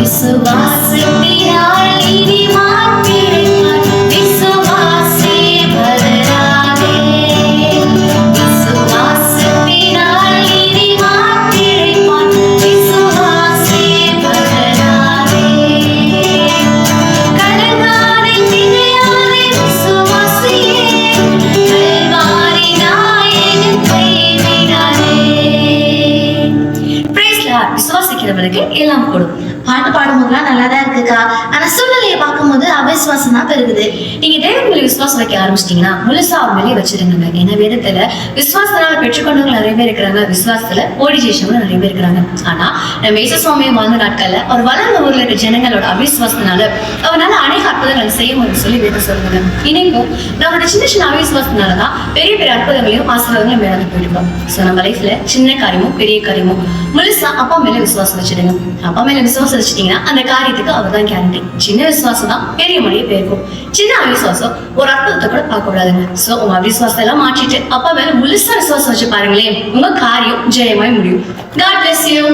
விசுவாசத்தினால் நீதிமான் பிழைப்பான். விசுவாசே பதறாதே. விசுவாசத்தினால் நீதிமான் பிழைப்பான். விசுவாசே பதறாதே. கலங்காதே, திகையாதே, விசுவாசியே. கல்வாரி நாயகன் கைவிடாதே. Praise Lord. விசுவாசிக்கிறவர்களுக்கு எல்லாம் கூடும். பாட்டு பாடும்போதுலாம் நல்லா தான் இருக்குக்கா, ஆனா சூழ்நிலையை பார்க்கும்போது அவிசுவாசம் தான் பெருகுது. நீங்க தேவன் மேல விசுவாசம் வைக்க ஆரம்பிச்சிட்டீங்கன்னா முழுசா அவர் மேலே வச்சிருங்க. ஏன்னா வேதத்துல விசுவாசத்தினால பெற்றுக்கொண்டவங்க நிறைய பேர் இருக்கிறாங்க, விசுவாசத்துல ஓடி ஜெயிச்சவங்க நிறைய பேர் இருக்கிறாங்க. ஆனா நம்ம இயேசு சுவாமியை வாழ்ந்த நாட்கள்ல அவர் வளர்ந்த ஊர்ல இருக்க ஜனங்களோட அவிசுவாசத்தினால அவரால் அநேக அற்புதங்களை செய்ய முடியும் சொல்லி வேத சொல்லுங்க. இன்னைக்கும் நம்மளோட சின்ன சின்ன அவிசுவாசத்தினாலதான் பெரிய பெரிய அற்புதங்களையும் ஆசீர்வாதங்களையும் மேல போயிடுவோம். சோ நம்ம லைஃப்ல சின்ன காரியமும் பெரிய காரியமும் முழுசா அப்பா மேல விசுவாசம் வச்சிடுங்க. அப்பா மேல விசுவாசம் வச்சிட்டீங்கன்னா அந்த காரியத்துக்கு அவர் தான் கேரண்டி. சின்ன விசுவாசம் தான் பெரிய மொழியை பெயர்க்கும். சின்ன அவிசுவாசம் ஒரு அற்புதத்தை கூட பார்க்க கூடாதுங்க. சோ உங்க அவிசுவாசம் எல்லாம் மாற்றிட்டு அப்பா மேல முழுசா விசுவாசம் வச்சு பாருங்களேன், உங்க காரியம் ஜெயமாய் முடியும். God bless you.